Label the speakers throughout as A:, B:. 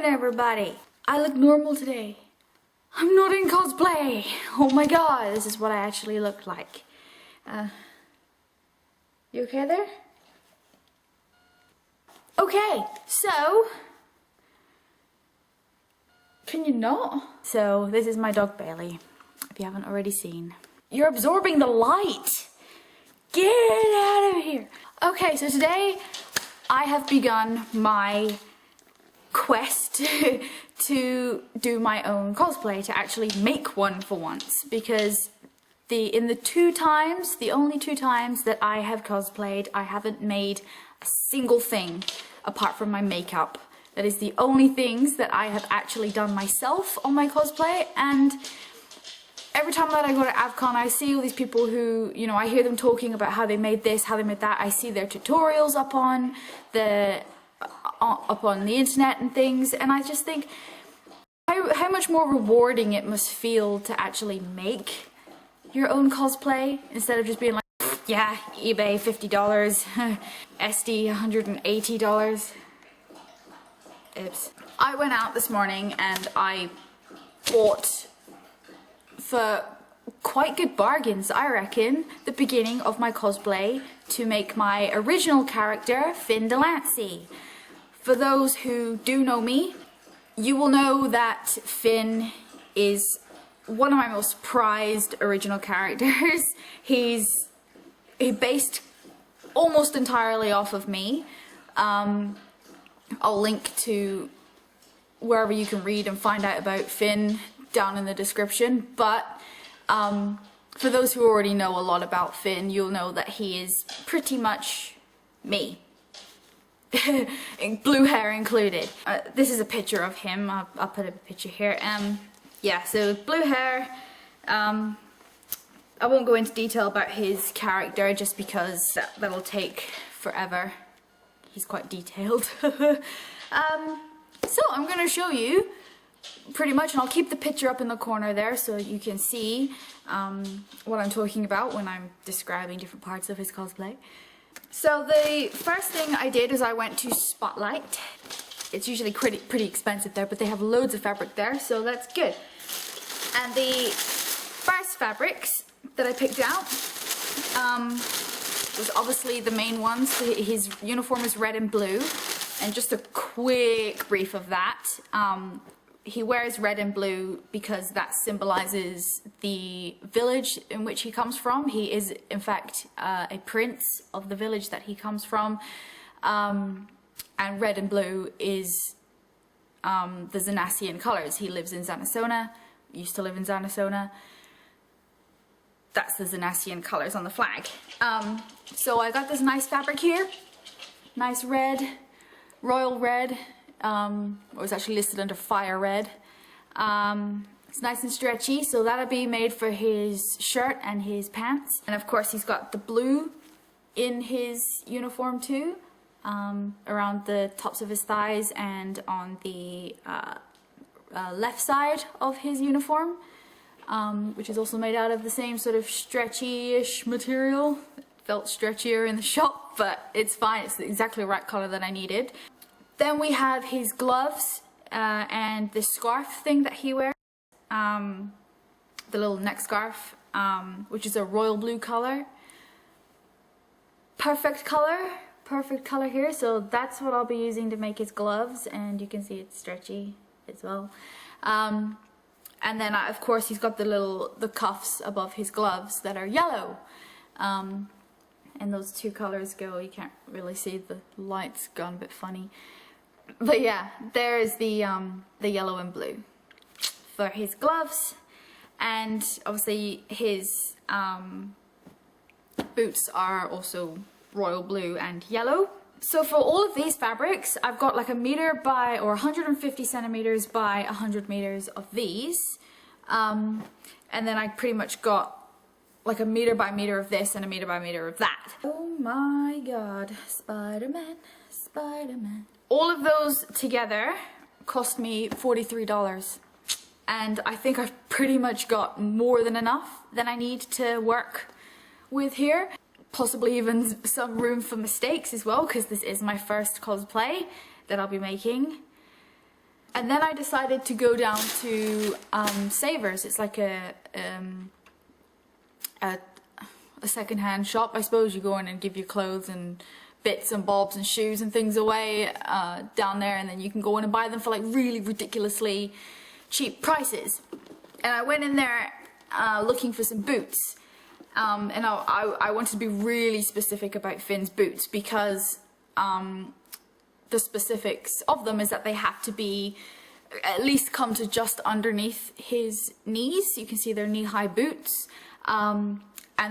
A: everybody. I look normal today. I'm not in cosplay. Oh my god, this is what I actually look like. You okay there? Okay, so... Can you not? So, this is my dog Bailey, if you haven't already seen. You're absorbing the light! Get out of here! Okay, so today I have begun my quest to do my own cosplay, to actually make one for once, because the only two times that I have cosplayed, I haven't made a single thing apart from my makeup. That is the only things that I have actually done myself on my cosplay, and every time that I go to AvCon, I see all these people who, you know, I hear them talking about how they made this, how they made that. I see their tutorials up on the internet and things, and I just think how much more rewarding it must feel to actually make your own cosplay instead of just being like, yeah, eBay $50, SD $180. Oops. I went out this morning and I bought, for quite good bargains, I reckon, the beginning of my cosplay to make my original character, Fynn Delancey. For those who do know me, you will know that Fynn is one of my most prized original characters. He's based almost entirely off of me. I'll link to wherever you can read and find out about Fynn down in the description, but for those who already know a lot about Fynn, you'll know that he is pretty much me. Blue hair included. This is a picture of him. I'll put a picture here. Yeah, so blue hair. I won't go into detail about his character just because that'll take forever. He's quite detailed. So I'm going to show you pretty much, and I'll keep the picture up in the corner there so you can see what I'm talking about when I'm describing different parts of his cosplay. So the first thing I did is I went to Spotlight. It's usually pretty expensive there, but they have loads of fabric there, so that's good. And the first fabrics that I picked out was obviously the main ones. His uniform is red and blue, and just a quick brief of that. He wears red and blue because that symbolizes the village in which he comes from. He is, in fact, a prince of the village that he comes from. And red and blue is the Zanasian colors. He lives in Zanasona, used to live in Zanasona. That's the Zanasian colors on the flag. So I got this nice fabric here. Nice red, royal red. It was actually listed under fire red. It's nice and stretchy, so that'll be made for his shirt and his pants. And of course he's got the blue in his uniform too, around the tops of his thighs and on the left side of his uniform, which is also made out of the same sort of stretchy-ish material. It felt stretchier in the shop, but it's fine. It's exactly the right color that I needed. Then we have his gloves and this scarf thing that he wears, the little neck scarf, which is a royal blue color. Perfect color here. So that's what I'll be using to make his gloves, and you can see it's stretchy as well. And then of course he's got the cuffs above his gloves that are yellow. And those two colors go, you can't really see, the light's gone a bit funny. But yeah, there's the yellow and blue for his gloves, and obviously his boots are also royal blue and yellow. So for all of these fabrics, I've got like 1 meter by, or 150 centimeters by 100 meters of these, and then I pretty much got like 1 meter by meter of this and 1 meter by meter of that. Oh my god, Spider-Man, Spider-Man. All of those together cost me $43, and I think I've pretty much got more than enough than I need to work with here. Possibly even some room for mistakes as well, because this is my first cosplay that I'll be making. And then I decided to go down to Savers. It's like a secondhand shop, I suppose. You go in and give your clothes and bits and bobs and shoes and things away down there, and then you can go in and buy them for like really ridiculously cheap prices. And I went in there looking for some boots, and I wanted to be really specific about Fynn's boots, because the specifics of them is that they have to be at least come to just underneath his knees. You can see they're knee-high boots, and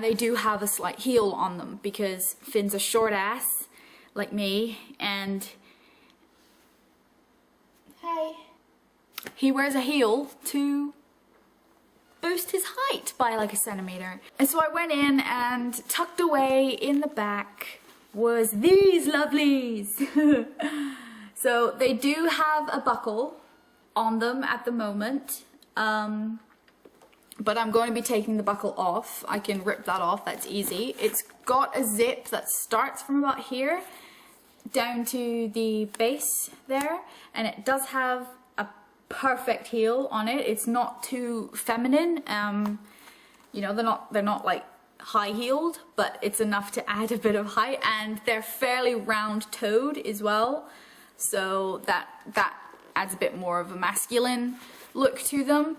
A: they do have a slight heel on them because Fynn's a short ass like me, and hey, he wears a heel to boost his height by like a centimeter. And so I went in, and tucked away in the back was these lovelies. So they do have a buckle on them at the moment, but I'm going to be taking the buckle off. I can rip that off, that's easy. It's got a zip that starts from about here down to the base there, and it does have a perfect heel on it. It's not too feminine. You know, they're not like high-heeled, but it's enough to add a bit of height, and they're fairly round-toed as well, so that adds a bit more of a masculine look to them.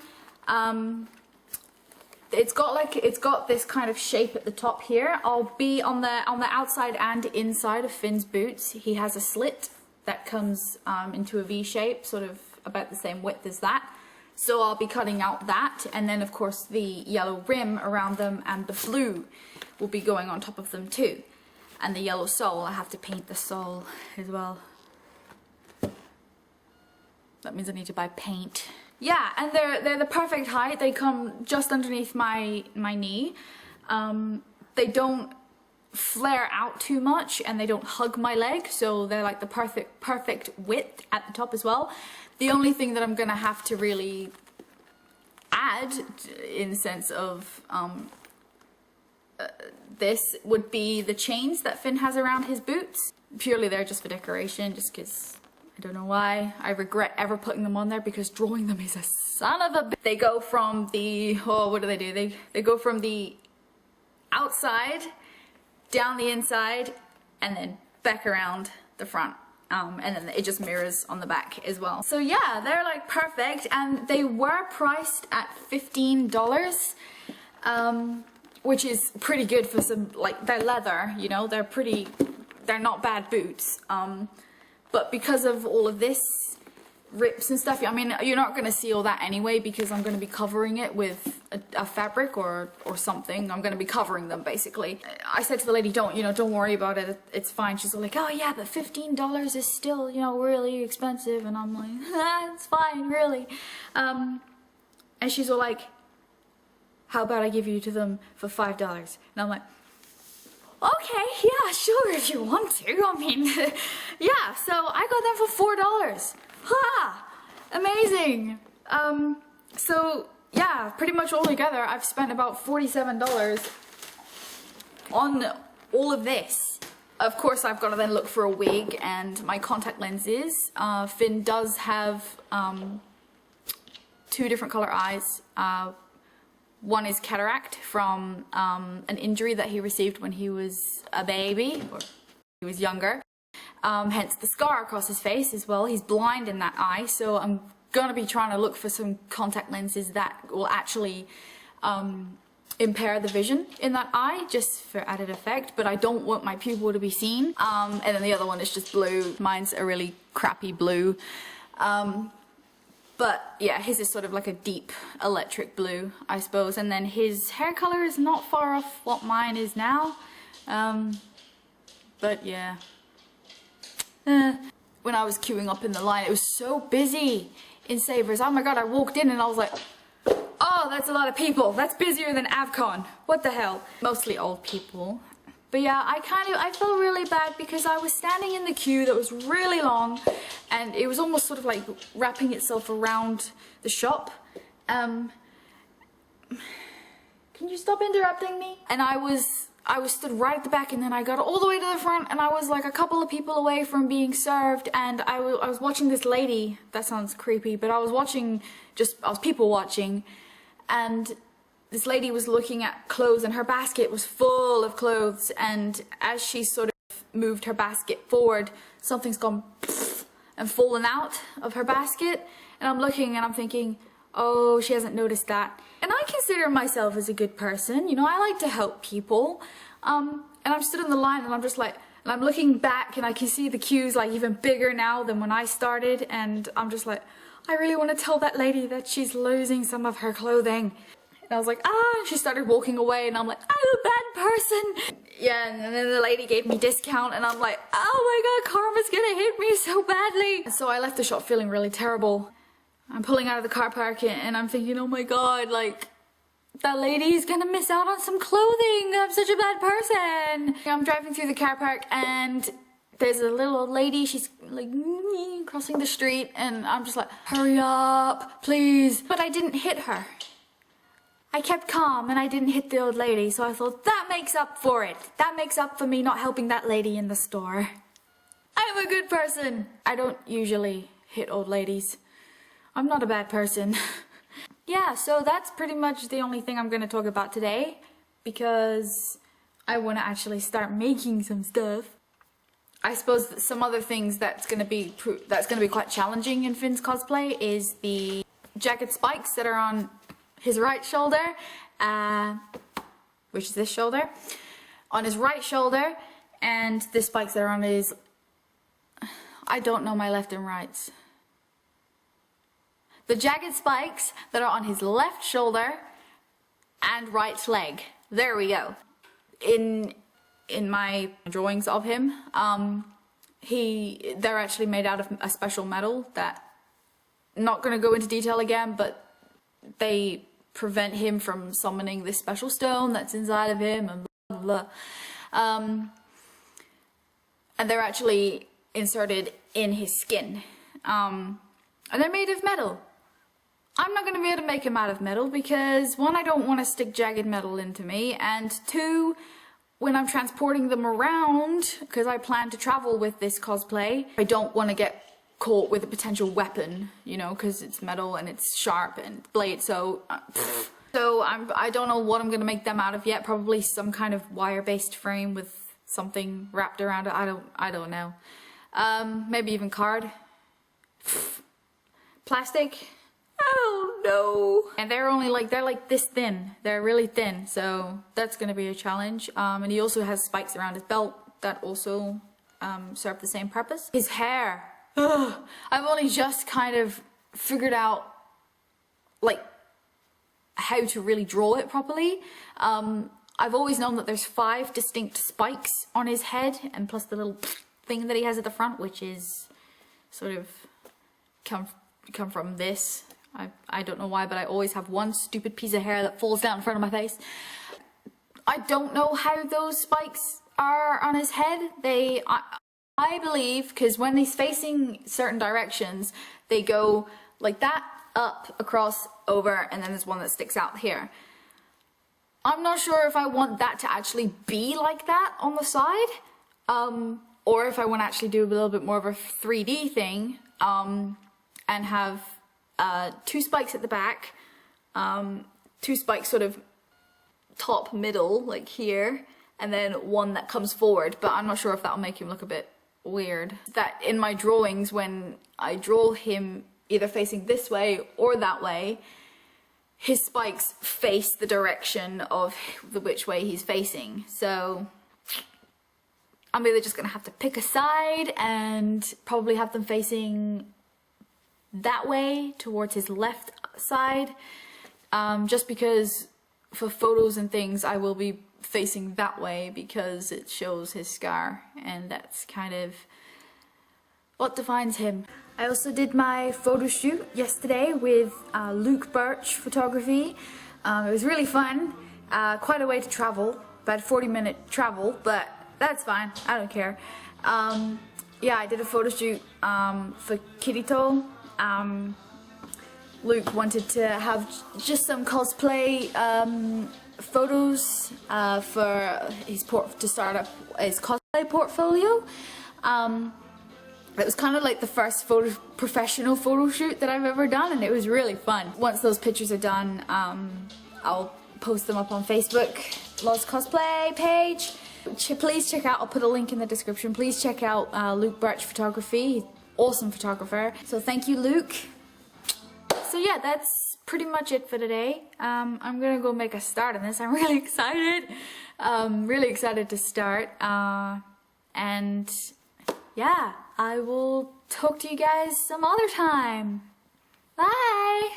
A: It's got this kind of shape at the top here. I'll be on the outside and inside of Fynn's boots. He has a slit that comes into a V shape, sort of about the same width as that. So I'll be cutting out that, and then of course the yellow rim around them and the blue will be going on top of them too. And the yellow sole, I have to paint the sole as well. That means I need to buy paint. Yeah, and they're the perfect height. They come just underneath my knee. They don't flare out too much, and they don't hug my leg, so they're like the perfect width at the top as well. The only thing that I'm gonna have to really add in the sense of this would be the chains that Fynn has around his boots. Purely they're just for decoration, just because I don't know why. I regret ever putting them on there because drawing them is a son of a bitch. They go from the, oh, what do? They go from the outside, down the inside, and then back around the front. And then it just mirrors on the back as well. So yeah, they're like perfect, and they were priced at $15, which is pretty good for some, like, they're leather, you know, they're not bad boots. But because of all of this rips and stuff, I mean, you're not going to see all that anyway because I'm going to be covering it with a fabric or something. I'm going to be covering them basically. I said to the lady, don't worry about it, it's fine. She's like, oh yeah, but $15 is still, you know, really expensive. And I'm like, it's fine, really. And she's all like, how about I give you to them for $5? And I'm like, okay, yeah, sure, if you want to. I mean, yeah, so I got them for $4. Ha! Amazing! So, yeah, pretty much all together, I've spent about $47 on all of this. Of course, I've got to then look for a wig and my contact lenses. Fynn does have 2 different color eyes. One is cataract from an injury that he received when he was a baby, or he was younger. Hence the scar across his face as well. He's blind in that eye, so I'm gonna be trying to look for some contact lenses that will actually impair the vision in that eye, just for added effect, but I don't want my pupil to be seen. And then the other one is just blue. Mine's a really crappy blue. But yeah, his is sort of like a deep electric blue, I suppose. And then his hair color is not far off what mine is now. But yeah. When I was queuing up in the line, it was so busy in Savers. Oh my god, I walked in and I was like, oh, that's a lot of people. That's busier than AvCon. What the hell? Mostly old people. But yeah, I felt really bad because I was standing in the queue that was really long, and it was almost sort of like wrapping itself around the shop. Can you stop interrupting me? And I was I was stood right at the back, and then I got all the way to the front, and I was like a couple of people away from being served, and I was watching this lady. That sounds creepy, but I was watching, I was people watching, and this lady was looking at clothes, and her basket was full of clothes, and as she sort of moved her basket forward, something's gone and fallen out of her basket, and I'm looking and I'm thinking, oh, she hasn't noticed that. And I consider myself as a good person, you know, I like to help people. And I'm stood in the line, and I'm just like, and I'm looking back, and I can see the queues like even bigger now than when I started, and I'm just like, I really want to tell that lady that she's losing some of her clothing. And I was like, ah, she started walking away, and I'm like, I'm a bad person. Yeah, and then the lady gave me discount, and I'm like, oh my god, karma's gonna hit me so badly. So I left the shop feeling really terrible. I'm pulling out of the car park, and I'm thinking, oh my god, like, that lady's gonna miss out on some clothing. I'm such a bad person. I'm driving through the car park, and there's a little old lady. She's like crossing the street, and I'm just like, hurry up, please. But I didn't hit her. I kept calm, and I didn't hit the old lady, so I thought, that makes up for it. That makes up for me not helping that lady in the store. I'm a good person. I don't usually hit old ladies. I'm not a bad person. Yeah, so that's pretty much the only thing I'm going to talk about today, because I want to actually start making some stuff. I suppose that some other things that's going to be quite challenging in Fynn's cosplay is the jagged spikes that are on his right shoulder, which is this shoulder, on his right shoulder, and the spikes that are on his, I don't know my left and rights. The jagged spikes that are on his left shoulder and right leg. There we go. In my drawings of him, they're actually made out of a special metal that, not going to go into detail again, but they prevent him from summoning this special stone that's inside of him, and blah blah blah. And they're actually inserted in his skin. And they're made of metal. I'm not going to be able to make him out of metal because, one, I don't want to stick jagged metal into me, and two, when I'm transporting them around, because I plan to travel with this cosplay, I don't want to get caught with a potential weapon, you know, because it's metal and it's sharp and blade, so I don't know what I'm going to make them out of yet. Probably some kind of wire-based frame with something wrapped around it. I don't know. Maybe even card. Plastic. Oh no. And they're like this thin. They're really thin, so that's gonna be a challenge. And he also has spikes around his belt that also serve the same purpose. His hair. Ugh. I've only just kind of figured out like how to really draw it properly. I've always known that there's 5 distinct spikes on his head, and plus the little thing that he has at the front, which is sort of come from this. I don't know why, but I always have one stupid piece of hair that falls down in front of my face. I don't know how those spikes are on his head. I believe, because when he's facing certain directions, they go like that, up, across, over, and then there's one that sticks out here. I'm not sure if I want that to actually be like that on the side, or if I want to actually do a little bit more of a 3D thing, and have 2 spikes at the back, 2 spikes sort of top middle, like here, and then one that comes forward, but I'm not sure if that'll make him look a bit weird. That in my drawings, when I draw him either facing this way or that way, his spikes face the direction of which way he's facing, so I'm either just gonna have to pick a side and probably have them facing that way towards his left side, just because for photos and things I will be facing that way because it shows his scar, and that's kind of what defines him. I also did my photo shoot yesterday with Birch photography. It was really fun. Quite a way to travel, about a 40-minute travel, but that's fine, I don't care. Yeah, I did a photo shoot for Kirito. Luke wanted to have just some cosplay photos for his to start up his cosplay portfolio. It was kind of like the first professional photo shoot that I've ever done, and it was really fun. Once those pictures are done, I'll post them up on Facebook, Loz Cosplay page. Please check out, I'll put a link in the description. Please check out Birch Photography. He's an awesome photographer. So thank you, Luke. So yeah, that's pretty much it for today. I'm gonna go make a start on this. I'm really excited. Really excited to start. And yeah, I will talk to you guys some other time. Bye!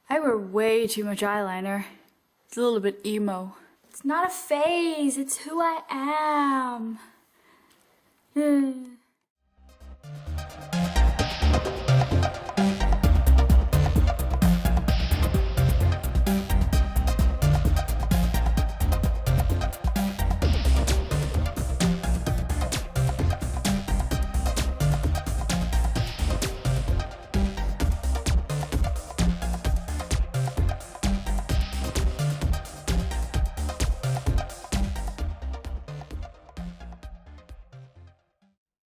A: I wear way too much eyeliner. It's a little bit emo. It's not a phase, it's who I am.